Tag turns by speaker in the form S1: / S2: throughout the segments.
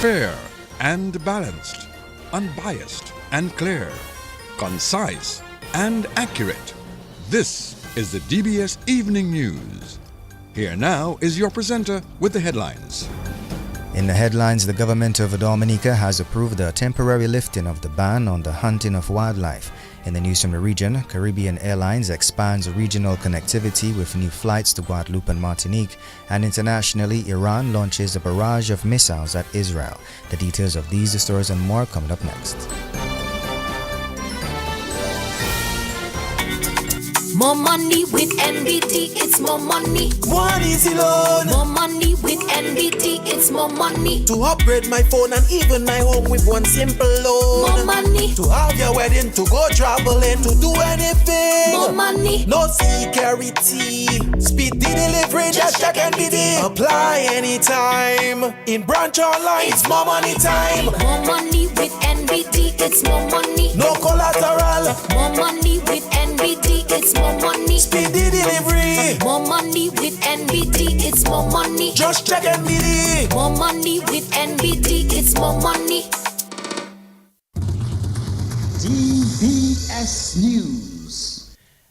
S1: Fair and balanced, unbiased and clear, concise and accurate. This is the DBS Evening News. Here now is your presenter with the headlines.
S2: In the headlines, the government of Dominica has approved the temporary lifting of the ban on the hunting of wildlife. In the news from the region, Caribbean Airlines expands regional connectivity with new flights to Guadeloupe and Martinique, and internationally, Iran launches a barrage of missiles at Israel. The details of these stories and more coming up next.
S3: More money with NBT, it's more money.
S4: One easy loan.
S3: More money with NBT, it's more money.
S4: To upgrade my phone and even my home with one simple loan.
S3: More money.
S4: To have your wedding, to go traveling, to do anything.
S3: More money.
S4: No security. Speedy delivery, just check NBT. Apply anytime. In branch online, it's more money time.
S3: More money with NBT, it's more money.
S4: No collateral.
S3: More money with NBT, it's more money.
S4: Speedy delivery.
S3: More money with NBT, it's more money.
S4: Just check NBT.
S3: More money with NBT, it's more money.
S5: DBS News.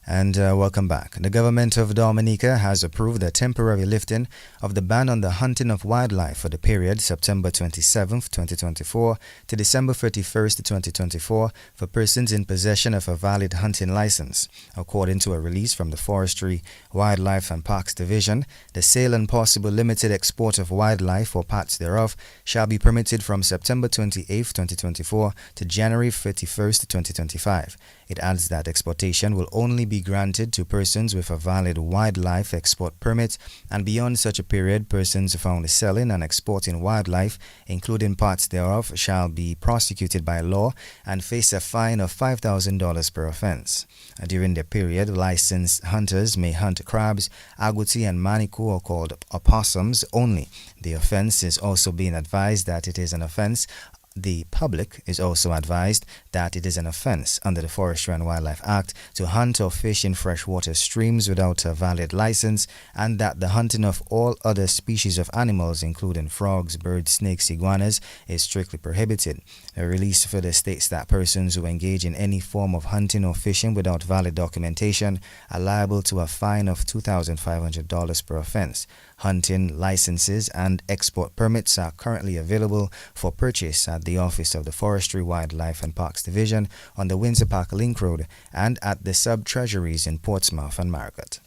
S2: And welcome back. The government of Dominica has approved the temporary lifting of the ban on the hunting of wildlife for the period September 27th, 2024 to December 31st, 2024 for persons in possession of a valid hunting license. According to a release from the Forestry, Wildlife and Parks Division, the sale and possible limited export of wildlife or parts thereof shall be permitted from September 28th, 2024 to January 31st, 2025. It adds that exportation will only be granted to persons with a valid wildlife export permit, and beyond such a period, persons found selling and exporting wildlife, including parts thereof, shall be prosecuted by law and face a fine of $5,000 per offense. During the period, licensed hunters may hunt crabs, agouti, and manikou, or called opossums, only. The offense is also being advised that it is an offense. The public is also advised that it is an offense under the Forestry and Wildlife Act to hunt or fish in freshwater streams without a valid license, and that the hunting of all other species of animals, including frogs, birds, snakes, iguanas, is strictly prohibited. A release further states that persons who engage in any form of hunting or fishing without valid documentation are liable to a fine of $2,500 per offense. Hunting licenses and export permits are currently available for purchase at the office of the Forestry, Wildlife and Parks Division on the Windsor Park Link Road and at the sub-treasuries in Portsmouth and Margaret.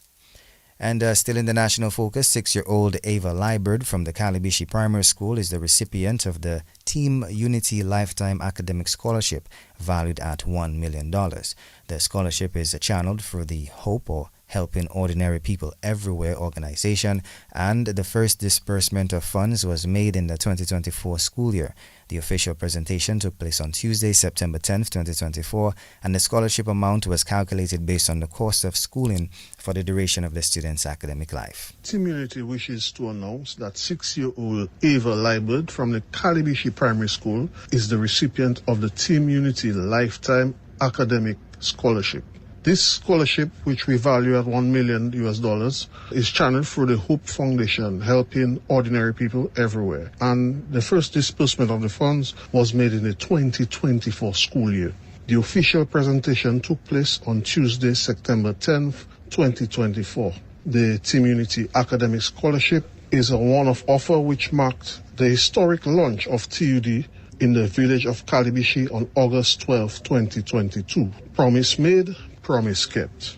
S2: And still in the national focus, 6-year-old Ava Liebert from the Calibishi Primary School is the recipient of the Team Unity Lifetime Academic Scholarship, valued at $1 million. The scholarship is channeled through the Hope or Helping Ordinary People Everywhere organization, and the first disbursement of funds was made in the 2024 school year. The official presentation took place on Tuesday, September 10th, 2024, and the scholarship amount was calculated based on the cost of schooling for the duration of the student's academic life.
S6: Team Unity wishes to announce that 6-year-old Ava Liebert from the Calibishi Primary School is the recipient of the Team Unity Lifetime Academic Scholarship. This scholarship, which we value at $1 million, is channeled through the Hope Foundation, helping ordinary people everywhere. And the first disbursement of the funds was made in the 2024 school year. The official presentation took place on Tuesday, September 10th, 2024. The Team Unity Academic Scholarship is a one-off offer which marked the historic launch of TUD in the village of Calibishi on August 12, 2022. Promise made, promise kept.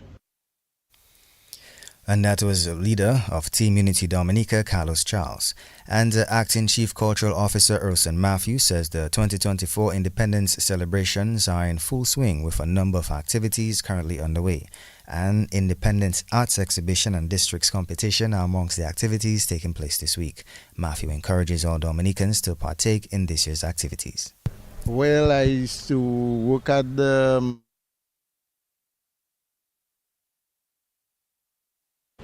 S2: And that was the leader of Team Unity Dominica, Carlos Charles. And Acting Chief Cultural Officer Urson Matthew says the 2024 Independence celebrations are in full swing with a number of activities currently underway. An Independence Arts Exhibition and Districts Competition are amongst the activities taking place this week. Matthew encourages all Dominicans to partake in this year's activities.
S7: Well, I used to work at the...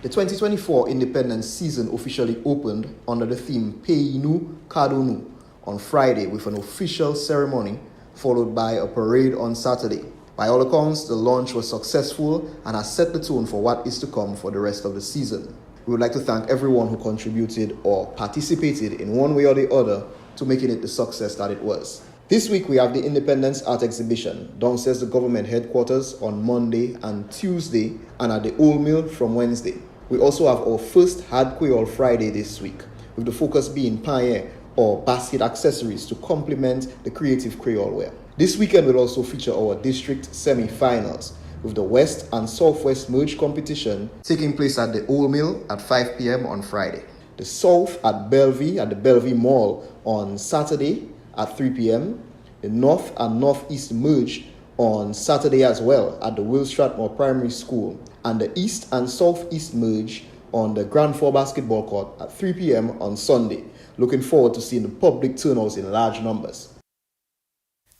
S8: The 2024 Independence season officially opened under the theme Peinu Kadonu on Friday with an official ceremony followed by a parade on Saturday. By all accounts, the launch was successful and has set the tone for what is to come for the rest of the season. We would like to thank everyone who contributed or participated in one way or the other to making it the success that it was. This week we have the Independence Art Exhibition downstairs the government headquarters on Monday and Tuesday, and at the Old Mill from Wednesday. We also have our first Hard Creole Friday this week, with the focus being paille or basket accessories to complement the creative Creole wear. This weekend will also feature our district semi-finals, with the West and Southwest merge competition taking place at the Old Mill at 5 p.m. on Friday. The South at Bellevue at the Bellevue Mall on Saturday at 3 p.m. The North and Northeast merge on Saturday as well at the Will Strathmore Primary School, and the East and Southeast merge on the Grand Four Basketball Court at 3 p.m. on Sunday. Looking forward to seeing the public turnouts in large numbers.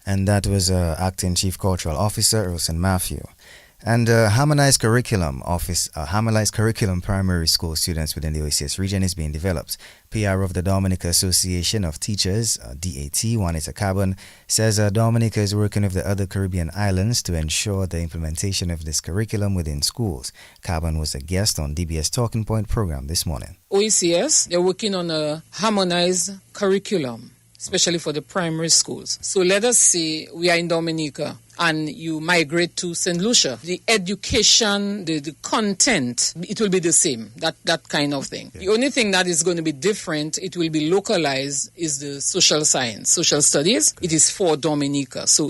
S2: And that was Acting Chief Cultural Officer Wilson Matthew. And harmonized curriculum primary school students within the OACS region is being developed. PR of the Dominica Association of Teachers, DAT, Juanita Carbon, says Dominica is working with the other Caribbean islands to ensure the implementation of this curriculum within schools. Carbon was a guest on DBS Talking Point program this morning.
S5: OACS, they're working on a harmonized curriculum, especially for the primary schools. So let us say we are in Dominica and you migrate to St. Lucia. The education, the content, it will be the same, that kind of thing. Okay. The only thing that is going to be different, it will be localized, is the social science, social studies. It is for Dominica. So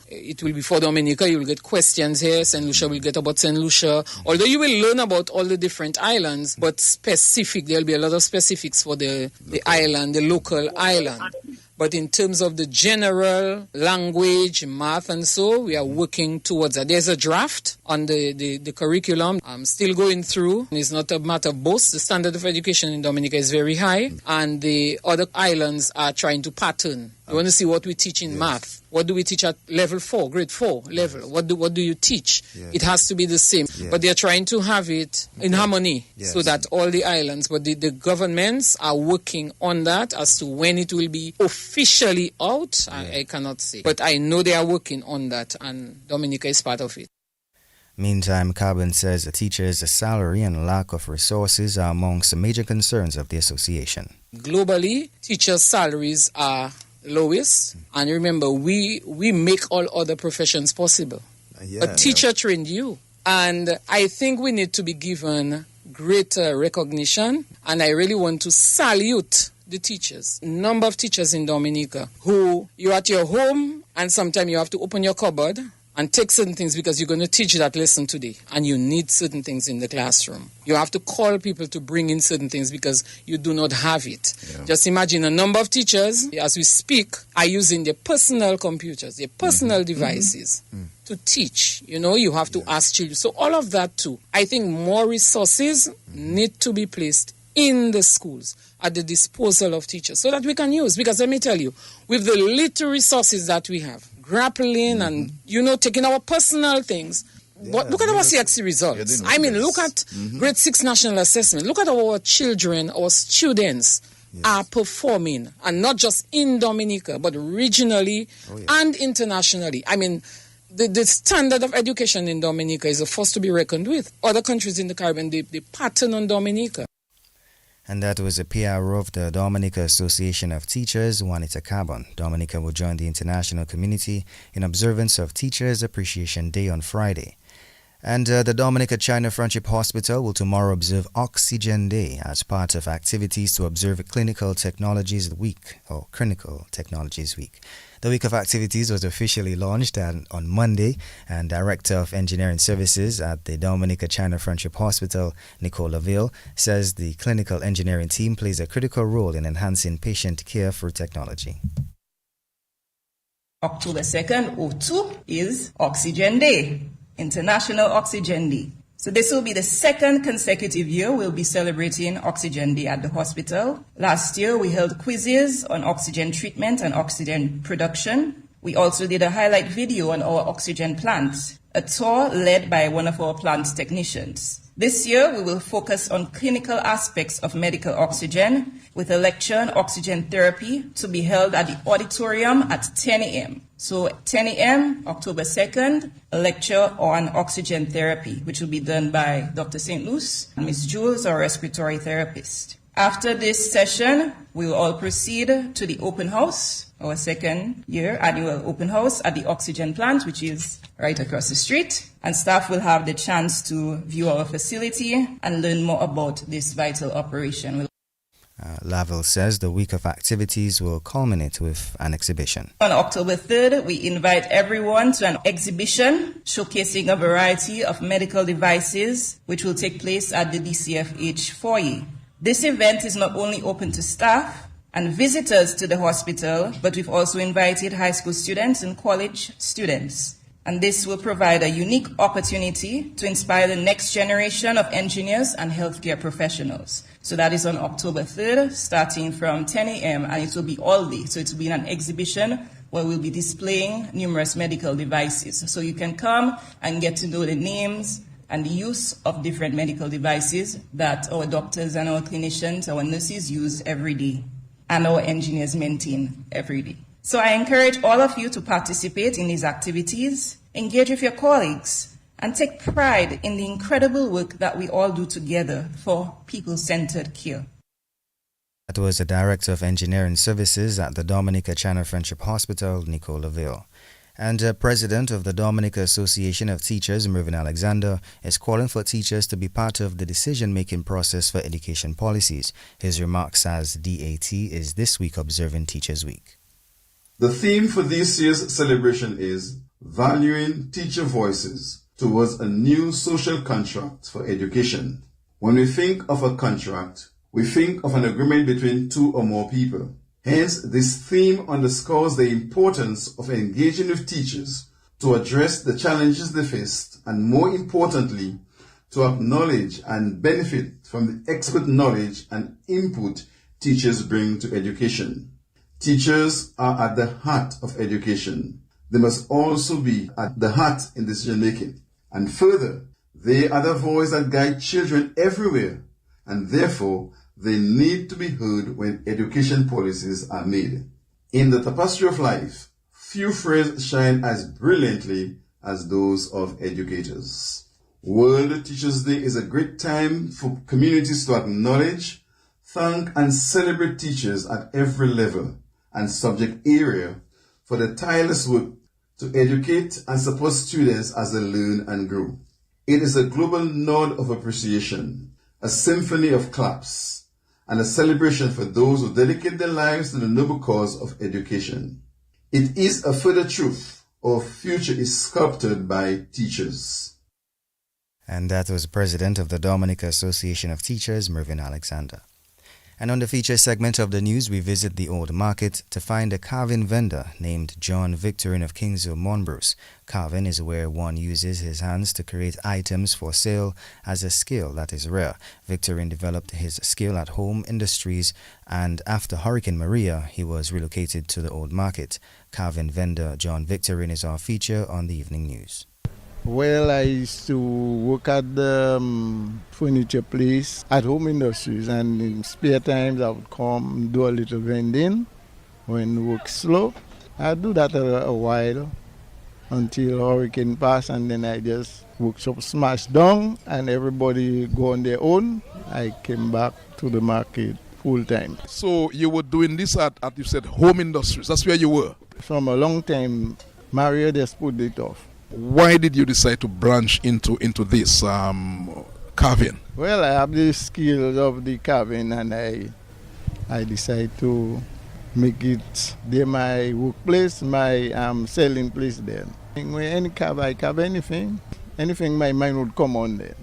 S5: it will be for Dominica. You will get questions here. St. Lucia will get about St. Lucia. Although you will learn about all the different islands, but specific, there will be a lot of specifics for the island, the local island. But in terms of the general language, math and so, we are working towards that. There's a draft on the curriculum. I'm still going through. It's not a matter of boast. The standard of education in Dominica is very high, and the other islands are trying to pattern. You want to see what we teach in math. What do we teach at level 4, grade 4 level? What do you teach? Yes. It has to be the same. Yes. But they're trying to have it in harmony so that all the islands, but the governments are working on that. As to when it will be officially out, I cannot say. But I know they are working on that, and Dominica is part of it.
S2: Meantime, Carbon says the teachers' salary and lack of resources are amongst the major concerns of the association.
S5: Globally, teachers' salaries are lowest, and remember, we make all other professions possible. A teacher trained you, and I think we need to be given greater recognition, and I really want to salute the teachers. Number of teachers in Dominica who you're at your home and sometimes you have to open your cupboard and take certain things because you're going to teach that lesson today and you need certain things in the classroom. You have to call people to bring in certain things because you do not have it. Yeah. Just imagine a number of teachers, as we speak, are using their personal computers, their personal devices to teach. You know, you have to ask children. So all of that too. I think more resources need to be placed in the schools at the disposal of teachers so that we can use. Because let me tell you, with the little resources that we have, grappling and, taking our personal things. But look at our CXC results. I mean, look at grade 6 national assessment. Look at our children, our students are performing, and not just in Dominica, but regionally and internationally. I mean, the standard of education in Dominica is a force to be reckoned with. Other countries in the Caribbean, they pattern on Dominica.
S2: And that was a PRO of the Dominica Association of Teachers, Juanita Carbon. Dominica will join the international community in observance of Teachers Appreciation Day on Friday. And the Dominica China Friendship Hospital will tomorrow observe Oxygen Day as part of activities to observe Clinical Technologies Week, or Clinical Technologies Week. The week of activities was officially launched on Monday, and Director of Engineering Services at the Dominica China Friendship Hospital, Nicole Laville, says the clinical engineering team plays a critical role in enhancing patient care through technology.
S9: October 2nd, 02, is Oxygen Day, International Oxygen Day. So this will be the second consecutive year we'll be celebrating Oxygen Day at the hospital. Last year, we held quizzes on oxygen treatment and oxygen production. We also did a highlight video on our oxygen plant, a tour led by one of our plant technicians. This year, we will focus on clinical aspects of medical oxygen with a lecture on oxygen therapy to be held at the auditorium at 10 a.m. So 10 a.m., October 2nd, a lecture on oxygen therapy, which will be done by Dr. St. Luce and Ms. Jules, our respiratory therapist. After this session, we will all proceed to the open house, our second year annual open house at the oxygen plant, which is right across the street. And staff will have the chance to view our facility and learn more about this vital operation.
S2: Lavelle says the week of activities will culminate with an exhibition.
S9: On October 3rd, we invite everyone to an exhibition showcasing a variety of medical devices, which will take place at the DCFH foyer. This event is not only open to staff and visitors to the hospital, but we've also invited high school students and college students. And this will provide a unique opportunity to inspire the next generation of engineers and healthcare professionals. So that is on October 3rd, starting from 10 a.m., and it will be all day. So it will be an exhibition where we'll be displaying numerous medical devices. So you can come and get to know the names and the use of different medical devices that our doctors and our clinicians, our nurses use every day, and our engineers maintain every day. So I encourage all of you to participate in these activities, engage with your colleagues, and take pride in the incredible work that we all do together for people-centered care.
S2: That was the Director of Engineering Services at the Dominica Channel Friendship Hospital, Nicole Laville. And President of the Dominica Association of Teachers, Mervyn Alexander, is calling for teachers to be part of the decision-making process for education policies. His remarks as DAT is this week observing Teachers Week.
S10: The theme for this year's celebration is Valuing Teacher Voices Towards a New Social Contract for Education. When we think of a contract, we think of an agreement between two or more people. Hence, this theme underscores the importance of engaging with teachers to address the challenges they face and, more importantly, to acknowledge and benefit from the expert knowledge and input teachers bring to education. Teachers are at the heart of education. They must also be at the heart in decision making. And further, they are the voice that guide children everywhere, and therefore they need to be heard when education policies are made. In the tapestry of life, few phrases shine as brilliantly as those of educators. World Teachers Day is a great time for communities to acknowledge, thank and celebrate teachers at every level and subject area for the tireless work to educate and support students as they learn and grow. It is a global nod of appreciation, a symphony of claps, and a celebration for those who dedicate their lives to the noble cause of education. It is a further truth: our future is sculpted by teachers.
S2: And that was President of the Dominica Association of Teachers, Mervyn Alexander. And on the feature segment of the news, we visit the Old Market to find a carving vendor named John Victorine of Kingsville, Monbruce. Carving is where one uses his hands to create items for sale as a skill that is rare. Victorine developed his skill at Home Industries, and after Hurricane Maria, he was relocated to the Old Market. Carving vendor John Victorine is our feature on the evening news.
S7: Well, I used to work at the furniture place at Home Industries, and in spare times I would come do a little vending when work slow. I do that a while until hurricane passed, and then I just workshop smashed down and everybody go on their own. I came back to the market full time.
S11: So you were doing this at you said Home Industries, that's where you were?
S7: From a long time, Mario just put it off.
S11: Why did you decide to branch into this carving?
S7: Well, I have the skills of the carving, and I decided to make it there my workplace, my selling place there. When any carve, I carve anything my mind would come on there.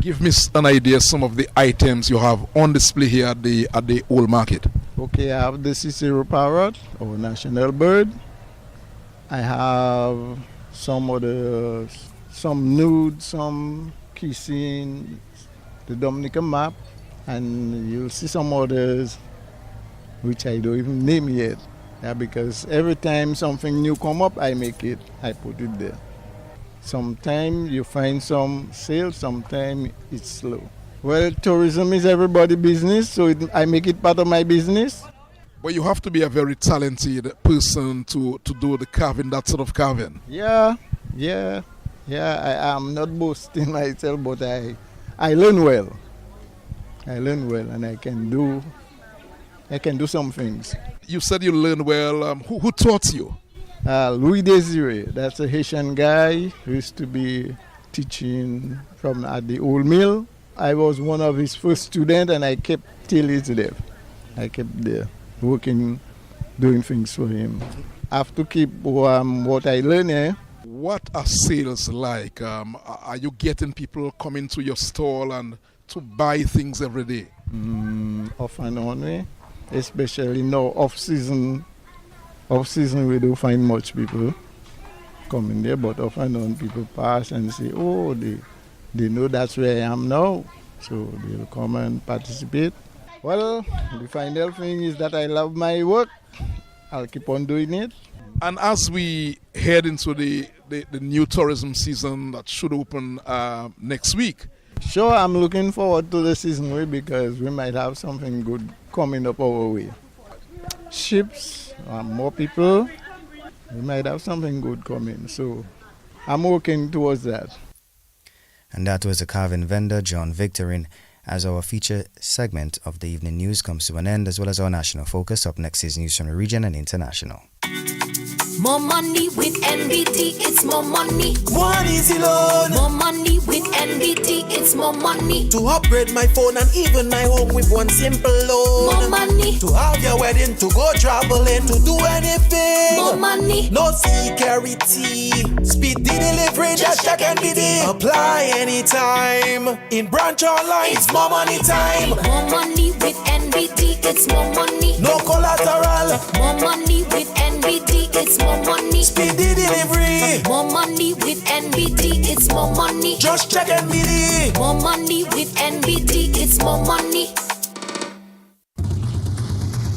S11: Give me an idea some of the items you have on display here at the Old Market.
S7: Okay, I have the Cicero parrot, our national bird. I have some nude, some kissing, the Dominican map, and you'll see some others which I don't even name yet. Yeah, because every time something new come up, I make it, I put it there. Sometimes you find some sales, sometimes it's slow. Well, tourism is everybody's business, so I make it part of my business.
S11: But you have to be a very talented person to do the carving, that sort of carving.
S7: Yeah, I am not boasting myself, but I learn well. I learn well, and I can do some things.
S11: You said you learned well. Who taught you?
S7: Louis Desiree, that's a Haitian guy who used to be teaching from at the old mill. I was one of his first students, and I kept till his death. I kept there working, doing things for him. I have to keep what I learned here.
S11: What are sales like? Are you getting people coming to your stall and to buy things every day?
S7: Off and on, especially now off season. Off season we don't find much people coming there, but off and on people pass and say, oh, they know that's where I am now, so they'll come and participate. Well, the final thing is that I love my work. I'll keep on doing it.
S11: And as we head into the new tourism season that should open next week.
S7: Sure, I'm looking forward to the season because we might have something good coming up our way. Ships, more people, we might have something good coming. So I'm working towards that.
S2: And that was the carving vendor, John Victorin. As our feature segment of the evening news comes to an end, as well as our national focus, up next is news from the region and international.
S3: More money with NBT, it's more money.
S4: One easy loan.
S3: More money with NBT, it's more money.
S4: To upgrade my phone and even my home with one simple loan.
S3: More money.
S4: To have your wedding, to go traveling, to do anything.
S3: More money.
S4: No security. Speed the delivery, just check NBT. Apply anytime. In branch online, it's more money time.
S3: More money with NBT, it's more money.
S4: No collateral.
S3: More money with NBT, it's more money.
S4: Speed the delivery.
S3: More money with NBT, it's more money.
S4: Just check NBT.
S3: More money with NBT, it's more money.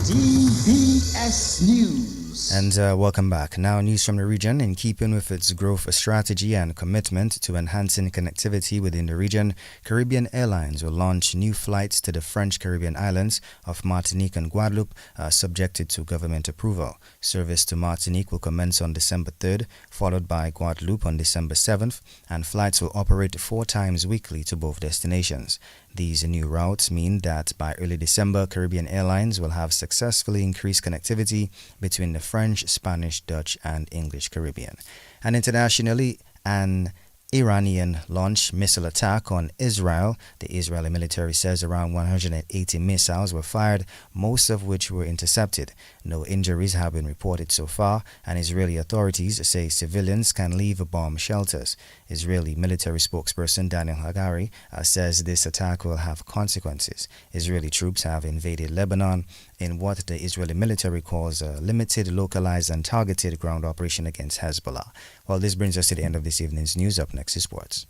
S12: DBS News.
S2: And welcome back. Now, news from the region. In keeping with its growth strategy and commitment to enhancing connectivity within the region, Caribbean Airlines will launch new flights to the French Caribbean islands of Martinique and Guadeloupe, subjected to government approval. Service to Martinique will commence on December 3rd, followed by Guadeloupe on December 7th, and flights will operate 4 times weekly to both destinations. These new routes mean that by early December, Caribbean Airlines will have successfully increased connectivity between the French, Spanish, Dutch, and English Caribbean. And internationally, an Iranian launched missile attack on Israel. The Israeli military says around 180 missiles were fired, most of which were intercepted. No injuries have been reported so far, and Israeli authorities say civilians can leave bomb shelters. Israeli military spokesperson Daniel Hagari says this attack will have consequences. Israeli troops have invaded Lebanon in what the Israeli military calls a limited, localized, and targeted ground operation against Hezbollah. Well, this brings us to the end of this evening's news. Up next is sports.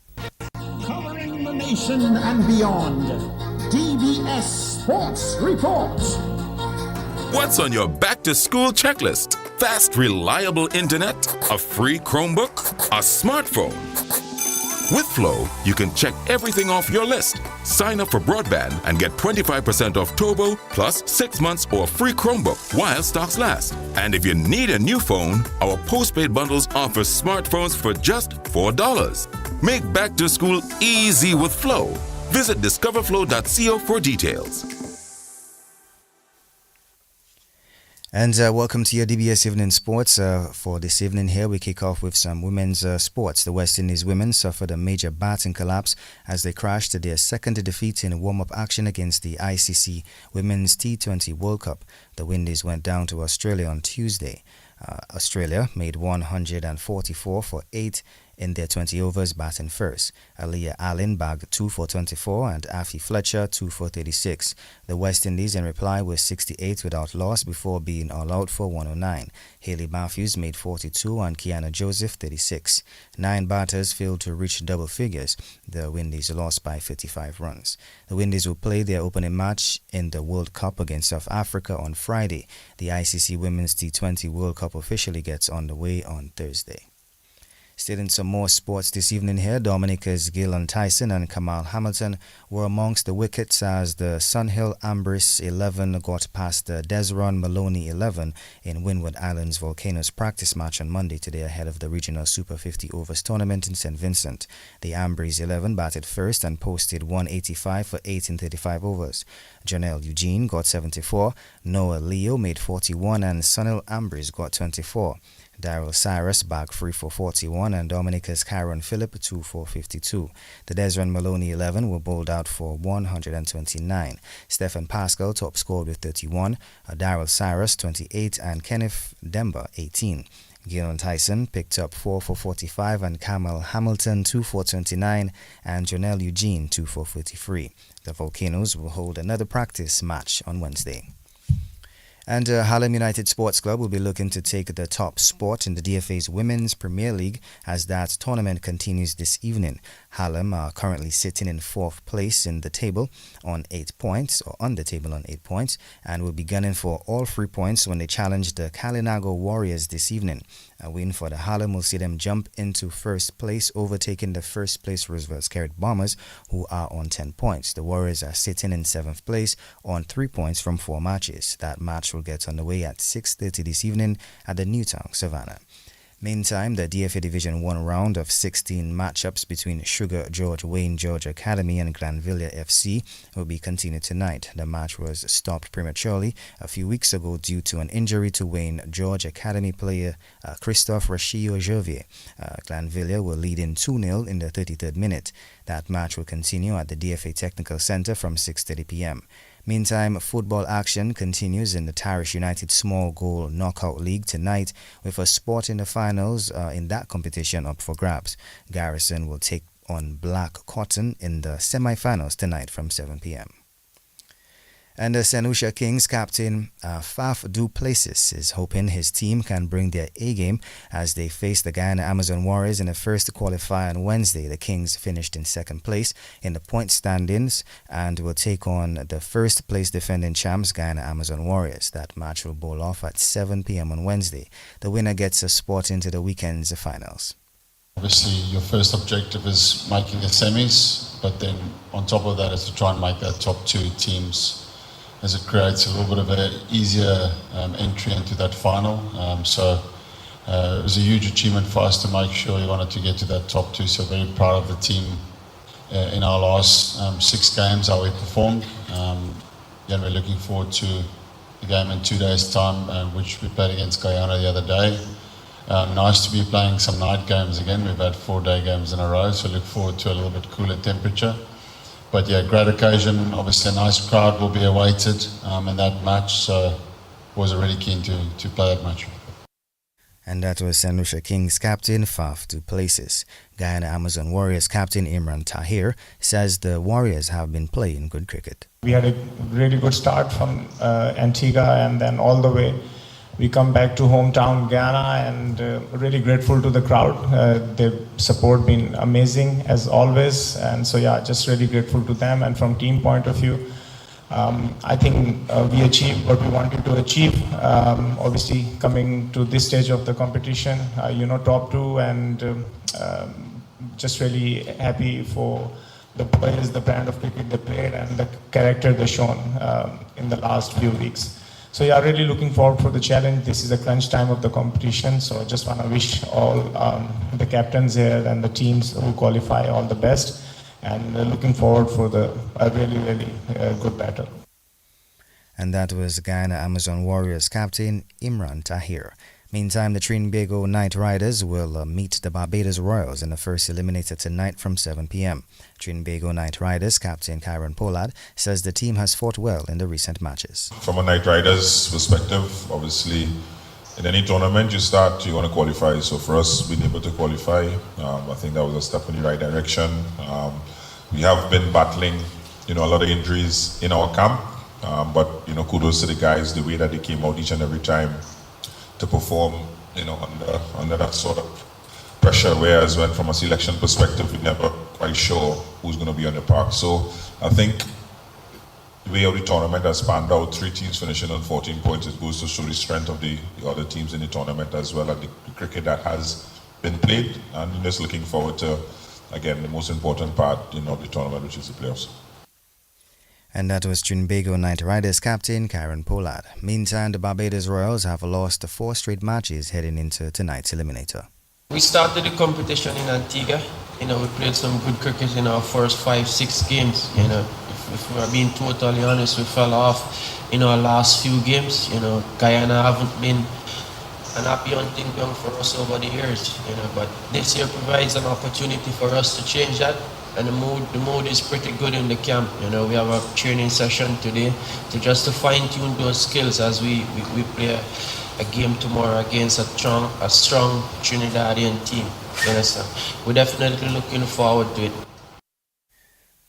S12: Covering the nation and beyond, DBS Sports Report.
S13: What's on your back-to-school checklist? Fast, reliable internet, a free Chromebook, a smartphone. With Flow, you can check everything off your list. Sign up for broadband and get 25% off Turbo plus 6 months or free Chromebook while stocks last. And if you need a new phone, our postpaid bundles offer smartphones for just $4. Make back to school easy with Flow. Visit discoverflow.co for details.
S2: And welcome to your DBS Evening Sports. For this evening here, we kick off with some women's sports. The West Indies women suffered a major batting collapse as they crashed to their second defeat in warm-up action against the ICC Women's T20 World Cup. The Windies went down to Australia on Tuesday. Australia made 144 for 8 in their 20 overs, batting first. Aliyah Allen bagged 2 for 24 and Afi Fletcher 2 for 36. The West Indies in reply were 68 without loss before being all out for 109. Hayley Matthews made 42 and Kiana Joseph 36. 9 batters failed to reach double figures. The Windies lost by 55 runs. The Windies will play their opening match in the World Cup against South Africa on Friday. The ICC Women's T20 World Cup officially gets underway on Thursday. Still in some more sports this evening here, Dominica's Gillan Tyson and Kamal Hamilton were amongst the wickets as the Sunhill Ambris 11 got past the Desron Maloney 11 in Windward Islands Volcanoes practice match on Monday today ahead of the regional Super 50 Overs tournament in St. Vincent. The Ambris 11 batted first and posted 185 for 8 in 35 overs. Janelle Eugene got 74, Noah Leo made 41 and Sunhill Ambris got 24. Daryl Cyrus bagged 3 for 41 and Dominica's Kyron Phillip 2 for 52. The Desron Maloney 11 were bowled out for 129. Stephen Pascal top scored with 31, Daryl Cyrus 28 and Kenneth Demba 18. Gillan Tyson picked up 4 for 45 and Kamal Hamilton 2 for 29 and Janelle Eugene 2 for 43. The Volcanoes will hold another practice match on Wednesday. And Harlem United Sports Club will be looking to take the top spot in the DFA's Women's Premier League as that tournament continues this evening. Harlem are currently sitting in 4th place in the table on 8 points, or on the table on 8 points, and will be gunning for all 3 points when they challenge the Kalinago Warriors this evening. A win for the Harlem will see them jump into 1st place, overtaking the 1st place Roosevelt Scarlet Bombers, who are on 10 points. The Warriors are sitting in 7th place on 3 points from 4 matches. That match will get underway at 6:30 this evening at the Newtown Savannah. Meantime, the DFA Division 1 round of 16 matchups between Sugar George Wayne George Academy and Glanvilla FC will be continued tonight. The match was stopped prematurely a few weeks ago due to an injury to Wayne George Academy player Christophe Rachillo-Gervier. Glanvilla will lead in 2-0 in the 33rd minute. That match will continue at the DFA Technical Center from 6:30 p.m. Meantime, football action continues in the Tarish United Small Goal Knockout League tonight with a spot in the finals in that competition up for grabs. Garrison will take on Black Cotton in the semi-finals tonight from 7 p.m. And the St. Lucia Kings captain Faf du Plessis is hoping his team can bring their A-game as they face the Guyana Amazon Warriors in the first qualifier on Wednesday. The Kings finished in 2nd place in the point standings and will take on the 1st place defending champs Guyana Amazon Warriors. That match will bowl off at 7 p.m. on Wednesday. The winner gets a spot into the weekend's finals.
S14: Obviously, your first objective is making the semis, but then on top of that is to try and make that top 2 teams, as it creates a little bit of an easier entry into that final. So it was a huge achievement for us to make sure we wanted to get to that top 2. So very proud of the team in our last 6 games, how we performed. Again, we're looking forward to the game in 2 days' time, which we played against Guyana the other day. Nice to be playing some night games again. We've had 4-day games in a row, so look forward to a little bit cooler temperature. But yeah, great occasion. Obviously a nice crowd will be awaited in that match, so was really keen to play that match.
S2: And that was St. Lucia Kings captain Faf du Plessis. Guyana Amazon Warriors captain Imran Tahir says the Warriors have been playing good cricket.
S15: We had a really good start from Antigua, and then all the way we come back to hometown Guyana, and really grateful to the crowd. Their support been amazing as always, and so yeah, just really grateful to them. And from team point of view, I think we achieved what we wanted to achieve. Obviously, coming to this stage of the competition, top 2, and just really happy for the players, the brand of cricket they played, and the character they shown in the last few weeks. So yeah, really looking forward for the challenge. This is a crunch time of the competition, so I just want to wish all the captains here and the teams who qualify all the best, and looking forward for a really good battle.
S2: And that was Guyana Amazon Warriors captain Imran Tahir. Meantime, the Trinbago Knight Riders will meet the Barbados Royals in the first eliminator tonight from 7 p.m. Trinbago Knight Riders captain Kyron Pollard says the team has fought well in the recent matches.
S16: From a Knight Riders perspective, obviously, in any tournament you want to qualify. So for us, being able to qualify, I think that was a step in the right direction. We have been battling, a lot of injuries in our camp, but kudos to the guys, the way that they came out each and every time to perform, under that sort of pressure, whereas when from a selection perspective, we're never quite sure who's going to be on the park. So I think the way the tournament has panned out, 3 teams finishing on 14 points, it goes to show the strength of the other teams in the tournament as well, and the cricket that has been played, and just looking forward to, again, the most important part of the tournament, which is the playoffs.
S2: And that was Trinbago Knight Riders captain Karen Pollard. Meantime, the Barbados Royals have lost 4 straight matches heading into tonight's eliminator.
S17: We started the competition in Antigua. We played some good cricket in our first 5-6 games. If we are being totally honest, we fell off in our last few games. Guyana haven't been an happy hunting ground for us over the years. But this year provides an opportunity for us to change that. And the mood is pretty good in the camp. We have a training session today to fine-tune those skills as we play a game tomorrow against a strong Trinidadian team. We're definitely looking forward to it.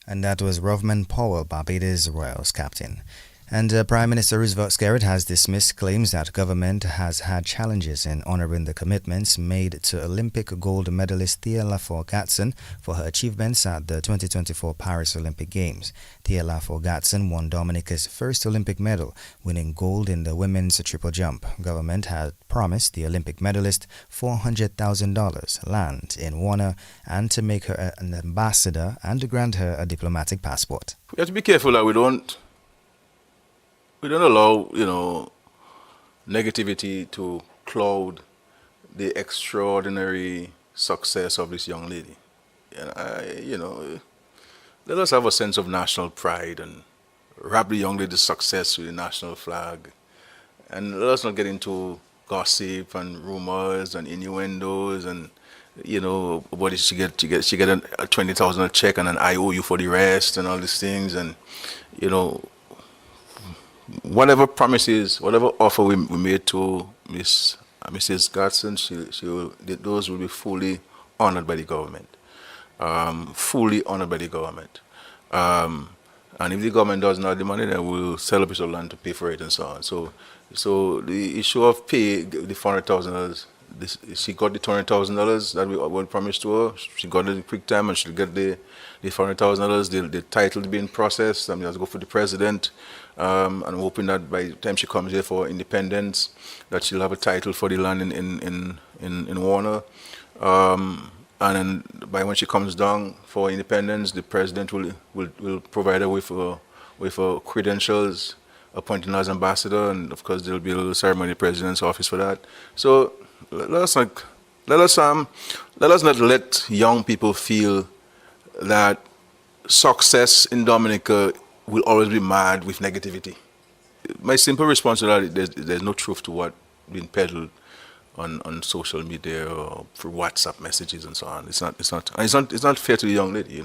S2: And that was Rovman Powell, Barbados Royals captain. And Prime Minister Roosevelt Skerrit has dismissed claims that government has had challenges in honoring the commitments made to Olympic gold medalist Thea Lafour-Gatson for her achievements at the 2024 Paris Olympic Games. Thea Lafour-Gatson won Dominica's first Olympic medal, winning gold in the women's triple jump. Government had promised the Olympic medalist $400,000, land in Warner, and to make her an ambassador and to grant her a diplomatic passport.
S18: We have to be careful that we don't allow, negativity to cloud the extraordinary success of this young lady. Let us have a sense of national pride and wrap the young lady's success with the national flag. And let us not get into gossip and rumors and innuendos and, what did she get? She get a $20,000 check and an IOU for the rest and all these things. And, whatever promises, whatever offer we made to Mrs. Gatson, those will be fully honored by the government. Fully honored by the government. And if the government doesn't have the money, then we'll sell a piece of land to pay for it and so on. So the issue of pay, the $400,000, she got the $200,000 that we promised to her. She got it in quick time, and she'll get the $400,000. The title being processed. I mean, has to go for the president. And I'm hoping that by the time she comes here for independence, that she'll have a title for the land in Warner. And then by when she comes down for independence, the president will provide her with credentials, appointing her as ambassador, and of course there'll be a little ceremony in the president's office for that. So let us not let young people feel that success in Dominica will always be marred with negativity. My simple response to that is there's no truth to what being peddled on social media or through WhatsApp messages and so on. It's not fair to the young lady,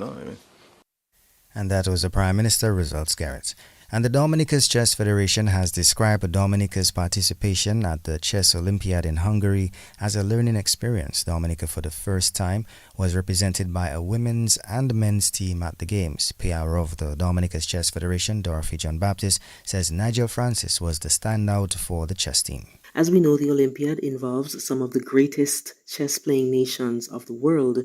S2: And that was the Prime Minister, Roosevelt Skerrit. And the Dominica's Chess Federation has described Dominica's participation at the Chess Olympiad in Hungary as a learning experience. Dominica, for the first time, was represented by a women's and men's team at the Games. PR of the Dominica's Chess Federation, Dorothy John Baptist, says Nigel Francis was the standout for the chess team.
S19: As we know, the Olympiad involves some of the greatest chess-playing nations of the world.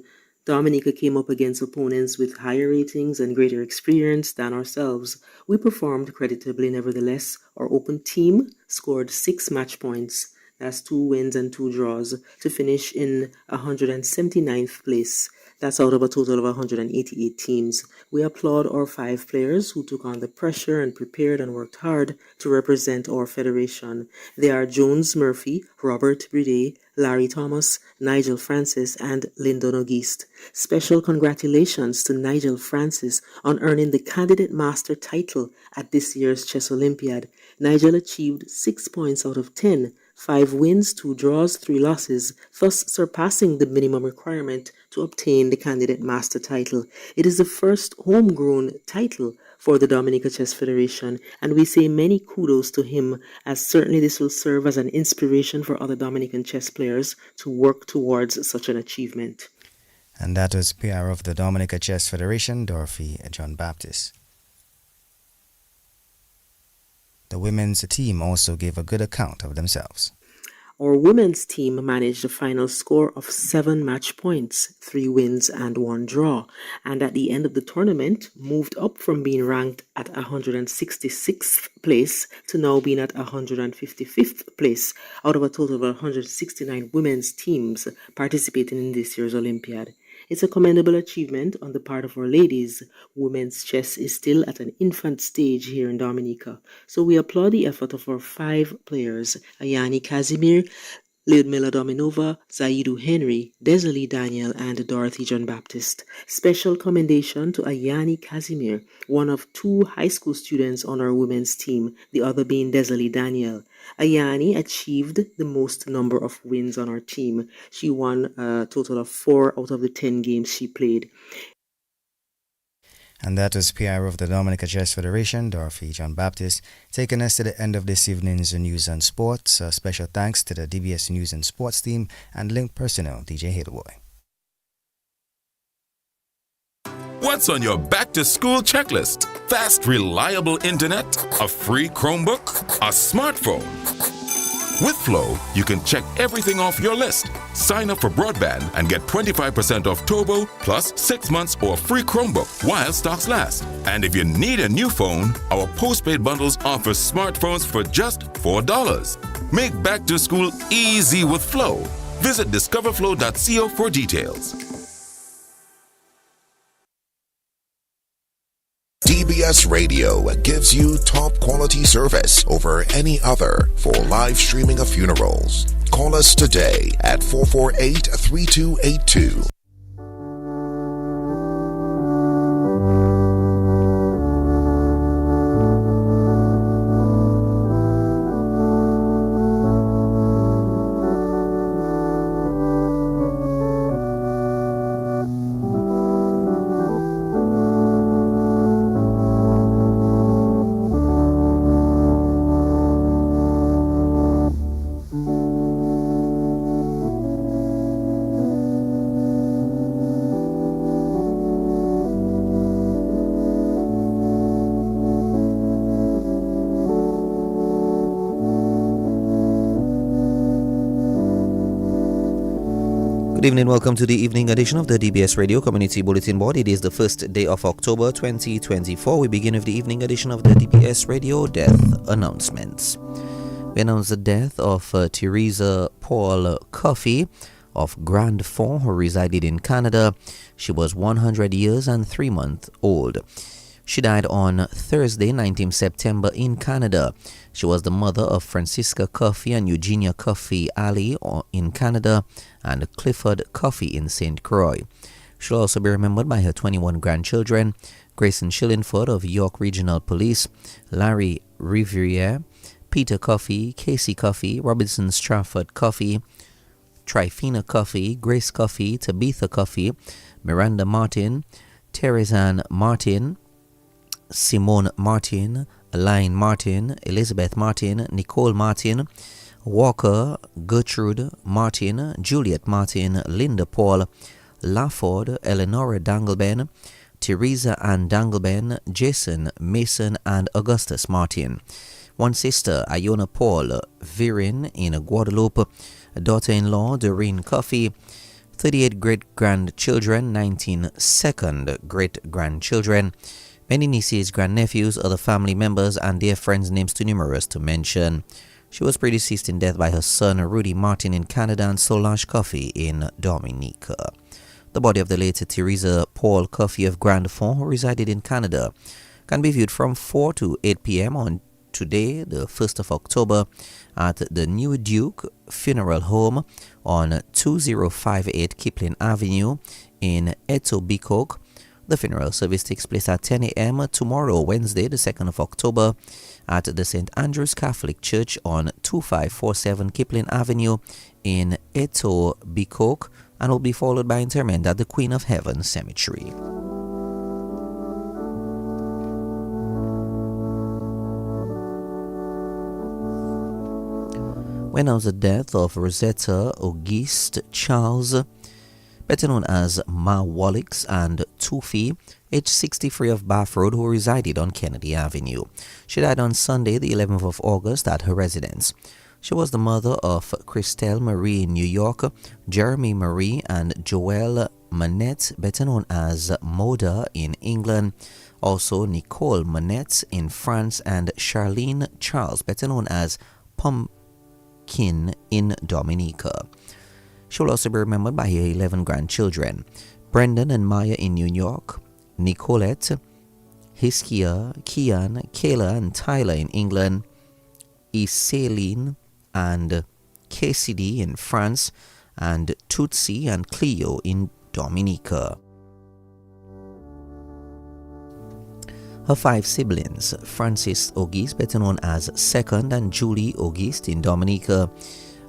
S19: Dominica came up against opponents with higher ratings and greater experience than ourselves. We performed creditably nevertheless. Our open team scored 6 match points. That's 2 wins and 2 draws to finish in 179th place. That's out of a total of 188 teams. We applaud our 5 players who took on the pressure and prepared and worked hard to represent our federation. They are Jones Murphy, Robert Bride, Larry Thomas, Nigel Francis, and Lyndon Auguste. Special congratulations to Nigel Francis on earning the Candidate Master title at this year's Chess Olympiad. Nigel achieved 6 points out of 10, 5 wins, 2 draws, 3 losses, thus surpassing the minimum requirement to obtain the Candidate Master title. It is the first homegrown title for the Dominica Chess Federation, and we say many kudos to him, as certainly this will serve as an inspiration for other Dominican chess players to work towards such an achievement.
S2: And that was PR of the Dominica Chess Federation, Dorothy John Baptist. The women's team also gave a good account of themselves.
S19: Our women's team managed a final score of 7 match points, 3 wins and 1 draw, and at the end of the tournament moved up from being ranked at 166th place to now being at 155th place out of a total of 169 women's teams participating in this year's Olympiad. It's a commendable achievement on the part of our ladies. Women's chess is still at an infant stage here in Dominica, so we applaud the effort of our 5 players, Ayani Casimir, Lyudmila Dominova, Zaidu Henry, Desalie Daniel, and Dorothy John Baptist. Special commendation to Ayani Casimir, one of 2 high school students on our women's team, the other being Desalie Daniel. Ayani achieved the most number of wins on our team. She won a total of 4 out of the 10 games she played.
S2: And that was PR of the Dominica Chess Federation, Dorothy John Baptist, taking us to the end of this evening's news and sports. Special thanks to the DBS News and Sports team and Link personnel, DJ Hailboy.
S13: What's on your back-to-school checklist? Fast, reliable internet, a free Chromebook, a smartphone. With Flow, you can check everything off your list. Sign up for broadband and get 25% off Turbo plus 6 months or free Chromebook while stocks last. And if you need a new phone, our postpaid bundles offer smartphones for just $4. Make back to school easy with Flow. Visit discoverflow.co for details.
S20: DBS Radio gives you top quality service over any other for live streaming of funerals. Call us today at 448-3282.
S21: Good evening, welcome to the evening edition of the DBS Radio Community Bulletin Board. It is the first day of October 2024. We begin with the evening edition of the DBS Radio Death Announcements. We announce the death of Teresa Paul Coffey of Grand Fond, who resided in Canada. She was 100 years and 3 months old. She died on Thursday, 19 September in Canada. She was the mother of Francisca Coffey and Eugenia Coffey Ali in Canada and Clifford Coffey in St. Croix. She'll also be remembered by her 21 grandchildren, Grayson Shillingford of York Regional Police, Larry Riviere, Peter Coffey, Casey Coffey, Robinson Strafford Coffey, Trifina Coffey, Grace Coffey, Tabitha Coffey, Miranda Martin, Teresanne Martin, Simone Martin, Elaine Martin, Elizabeth Martin, Nicole Martin, Walker, Gertrude Martin, Juliet Martin, Linda Paul, Lafford, Eleonora Dangleben, Teresa Ann Dangleben, Jason Mason, and Augustus Martin. One sister, Iona Paul Virin in Guadeloupe, a daughter-in-law, Doreen Coffey, 38 great-grandchildren, 19 second great-grandchildren, many nieces, grandnephews, other family members, and dear friends, names too numerous to mention. She was predeceased in death by her son, Rudy Martin, in Canada, and Solange Coffey in Dominica. The body of the late Teresa Paul Coffey of Grand Fond, who resided in Canada, can be viewed from 4 to 8 p.m. on today, the 1st of October, at the New Duke Funeral Home on 2058 Kipling Avenue in Etobicoke. The funeral service takes place at 10 a.m. tomorrow, Wednesday, the 2nd of October, at the St. Andrew's Catholic Church on 2547 Kipling Avenue in Etobicoke, and will be followed by interment at the Queen of Heaven Cemetery. We announce the death of Rosetta Auguste Charles, better known as Ma Wallix, and Tufi, age 63 of Bath Road, who resided on Kennedy Avenue. She died on Sunday, the 11th of August, at her residence. She was the mother of Christelle Marie in New York, Jeremy Marie and Joelle Manette, better known as Moda in England, also Nicole Manette in France, and Charlene Charles, better known as Pumpkin in Dominica. She will also be remembered by her 11 grandchildren, Brendan and Maya in New York, Nicolette, Hiskia, Kian, Kayla and Tyler in England, Isaline and KCD in France, and Tootsie and Cleo in Dominica. Her 5 siblings, Francis Auguste, better known as Second, and Julie Auguste in Dominica,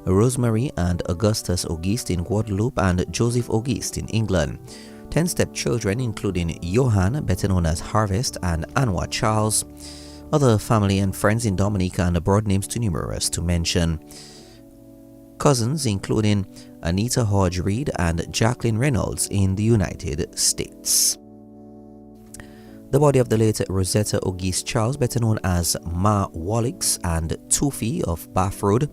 S21: Rosemary and Augustus Auguste in Guadeloupe, and Joseph Auguste in England. 10 stepchildren, including Johan, better known as Harvest, and Anwar Charles. Other family and friends in Dominica and abroad, names too numerous to mention. Cousins, including Anita Hodge Reed and Jacqueline Reynolds in the United States. The body of the late Rosetta Auguste Charles, better known as Ma Wallix, and Tufi of Bath Road,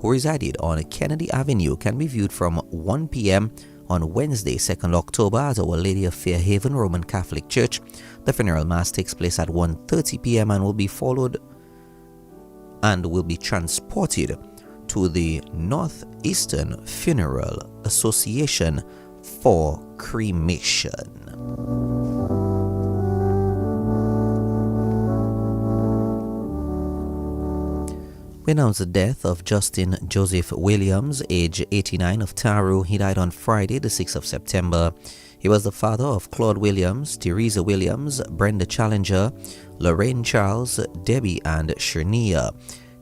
S21: who resided on Kennedy Avenue, can be viewed from 1 p.m. on Wednesday, 2nd October at Our Lady of Fairhaven Roman Catholic Church. The funeral mass takes place at 1:30 p.m. and will be followed and will be transported to the Northeastern Funeral Association for cremation. We announce the death of Justin Joseph Williams, age 89, of Taru. He died on Friday, the 6th of September. He was the father of Claude Williams, Teresa Williams, Brenda Challenger, Lorraine Charles, Debbie, and Shernia.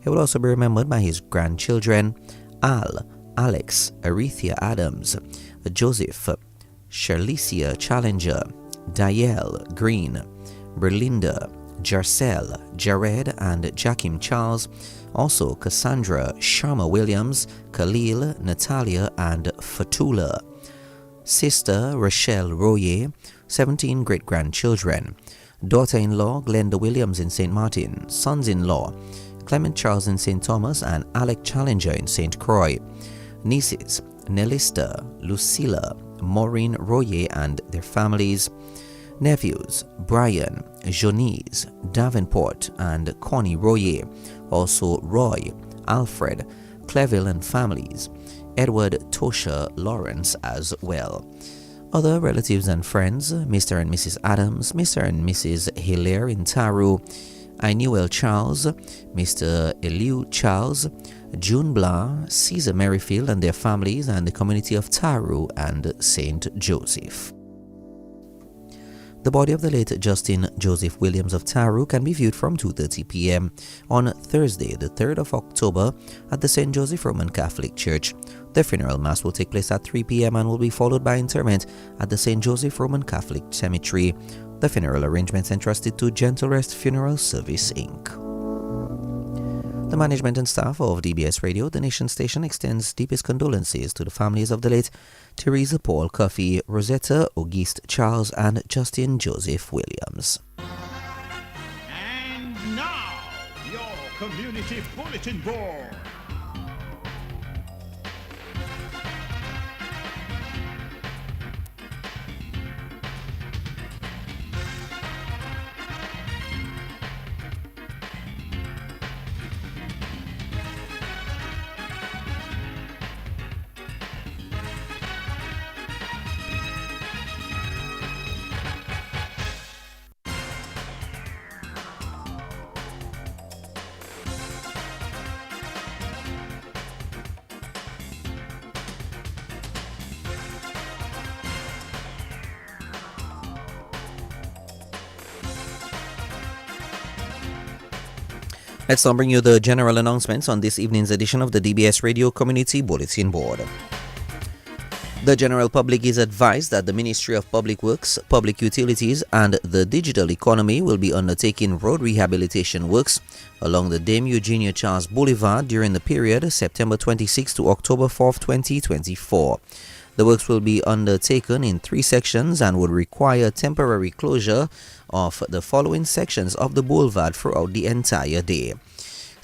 S21: He will also be remembered by his grandchildren, Al, Alex, Arethea Adams, Joseph, Charlicia Challenger, Diel Green, Berlinda, Jarcel, Jared, and Jakim Charles. Also Cassandra Sharma Williams, Khalil, Natalia, and Fatula. Sister Rochelle Royer, 17 great-grandchildren. Daughter-in-law Glenda Williams in St. Martin. Sons-in-law Clement Charles in St. Thomas and Alec Challenger in St. Croix. Nieces Nelista, Lucilla, Maureen Royer and their families. Nephews Brian, Jonice, Davenport, and Connie Royer. Also Roy, Alfred, Cleville and families. Edward Tosha Lawrence as well. Other relatives and friends, Mr. and Mrs. Adams, Mr. and Mrs. Hilaire in Taru, Inuel Charles, Mr. Eliu Charles, June Blah, Caesar Merrifield and their families, and the community of Taru and St. Joseph. The body of the late Justin Joseph Williams of Taru can be viewed from 2:30 p.m. on Thursday, the 3rd of October at the St. Joseph Roman Catholic Church. The funeral mass will take place at 3 p.m. and will be followed by interment at the St. Joseph Roman Catholic Cemetery. The funeral arrangements entrusted to Gentle Rest Funeral Service, Inc. The management and staff of DBS Radio, the nation station, extends deepest condolences to the families of the late Teresa Paul Cuffey, Rosetta Auguste Charles, and Justin Joseph Williams.
S12: And now, your community bulletin board.
S21: Let's now bring you the general announcements on this evening's edition of the DBS Radio Community Bulletin Board. The general public is advised that the Ministry of Public Works, Public Utilities and the Digital Economy will be undertaking road rehabilitation works along the Dame Eugenia Charles Boulevard during the period September 26 to October 4, 2024. The works will be undertaken in 3 sections and would require temporary closure of the following sections of the boulevard throughout the entire day.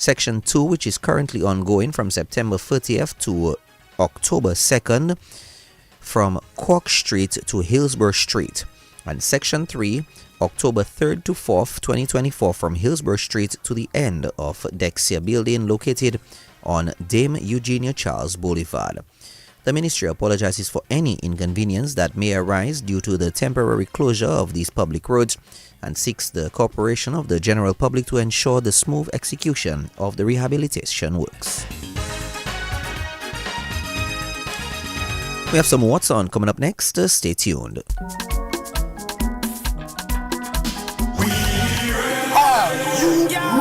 S21: Section 2, which is currently ongoing from September 30th to October 2nd from Cork Street to Hillsborough Street. And Section 3, October 3rd to 4th, 2024 from Hillsborough Street to the end of Dexia Building located on Dame Eugenia Charles Boulevard. The ministry apologizes for any inconvenience that may arise due to the temporary closure of these public roads and seeks the cooperation of the general public to ensure the smooth execution of the rehabilitation works. We have some What's On coming up next. Stay tuned.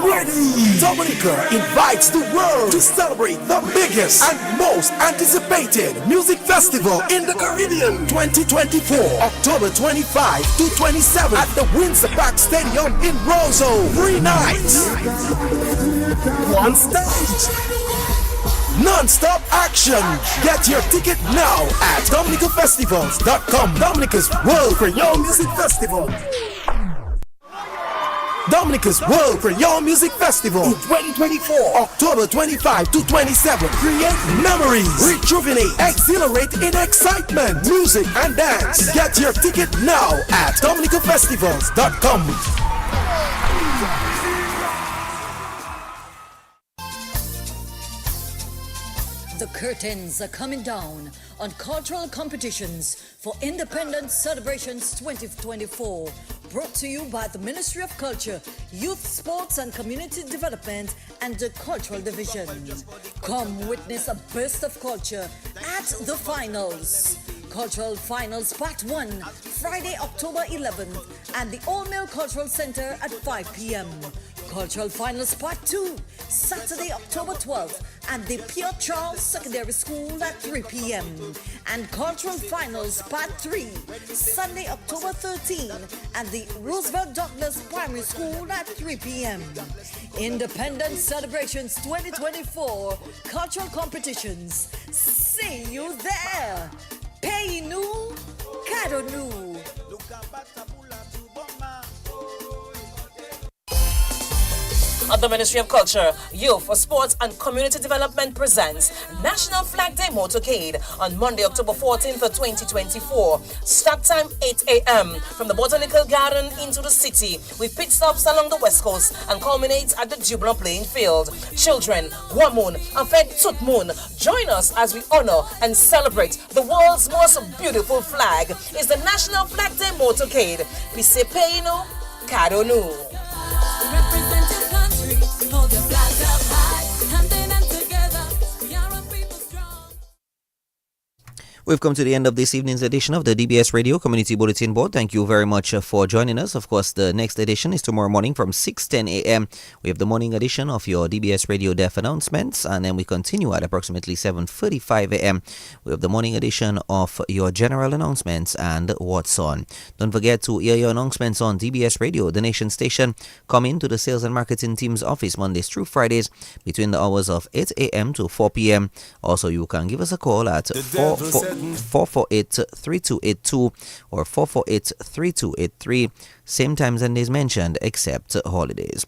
S4: Ready? Dominica invites the world to celebrate the biggest and most anticipated music festival in the Caribbean 2024, October 25 to 27 at the Windsor Park Stadium in Roseau. 3 nights, 1 stage, non-stop action. Get your ticket now at dominicafestivals.com. Dominica's World Creole Music Festival. Dominica's World Creole Music Festival in 2024, October 25 to 27. Create memories, rejuvenate, exhilarate in excitement, music and dance. Get your ticket now at dominicafestivals.com.
S1: The curtains are coming down on cultural competitions for Independence Celebrations 2024. Brought to you by the Ministry of Culture, Youth, Sports and Community Development and the Cultural Division. Come witness a burst of culture at the finals. Cultural Finals Part 1, Friday, October 11th at the Old Mill Cultural Center at 5 p.m. Cultural Finals Part 2, Saturday, October 12th at the Pure Charles Secondary School at 3 p.m. And Cultural Finals Part 3, Sunday, October 13th at the Roosevelt Douglas Primary School at 3 p.m. Independence Celebrations 2024 Cultural Competitions. See you there! Pay nu, caro nu.
S22: The Ministry of Culture, Youth, Sports and Community Development presents National Flag Day Motorcade on Monday, October 14th, 2024. Start time 8 a.m. from the Botanical Garden into the city with pit stops along the west coast and culminates at the Jubilant Playing Field. Children, Guamun, and Fed Tutmun, join us as we honor and celebrate the world's most beautiful flag. It's the National Flag Day Motorcade. Pise Peino, Caro Nu.
S1: Hold your flags up high, standing and together, we are a people strong.
S21: We've come to the end of this evening's edition of the DBS Radio Community Bulletin Board. Thank you very much for joining us. Of course, the next edition is tomorrow morning from 6:10 a.m. We have the morning edition of your DBS Radio Deaf announcements, and then we continue at approximately 7:35 a.m. We have the morning edition of your general announcements and What's On. Don't forget to hear your announcements on DBS Radio, the nation station. Come into the sales and marketing team's office Mondays through Fridays between the hours of 8 a.m. to 4 p.m. Also, you can give us a call at 448-3282 or 448-3283. Same times and days mentioned except holidays.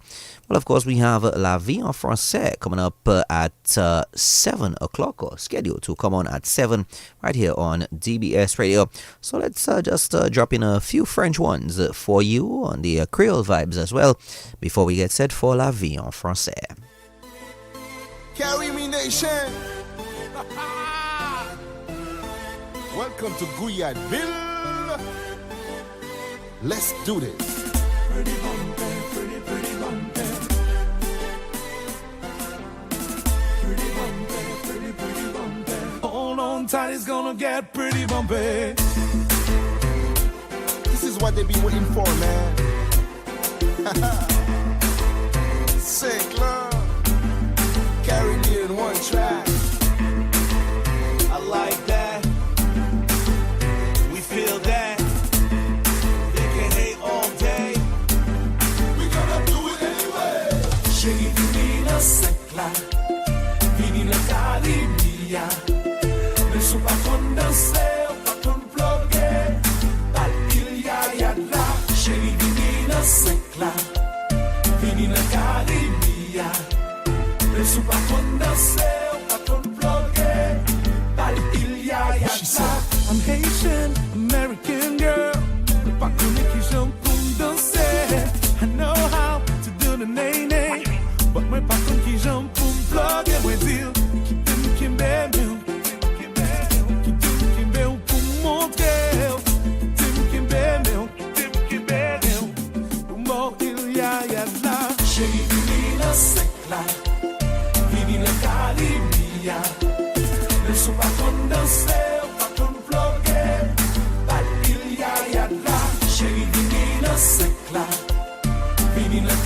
S21: Well, of course, we have La Vie en Français coming up at 7 o'clock, or scheduled to come on at 7 right here on DBS Radio. So let's just drop in a few French ones for you on the Creole vibes as well before we get set for La Vie en Français.
S4: Carry me nation. Welcome to Guyadville. Let's do this. Pretty bumpy, pretty bumpy. Pretty bumpy. Hold on tight, it's gonna get pretty bumpy. This is what they be waiting for, man. Sick love. Carry me in one track. I like that. We feel that. They can hate all day. We gonna do it anyway. Shake divina secla. Divina caribia. Ne sont pas con danser, pas con ploguer. Al ilia yadla. Shake divina secla. Divina caribia. Maria. Le sou pa kon danse, ou pa kon vloge, balil ya ya la. Chéri vini nan sekla, vini nan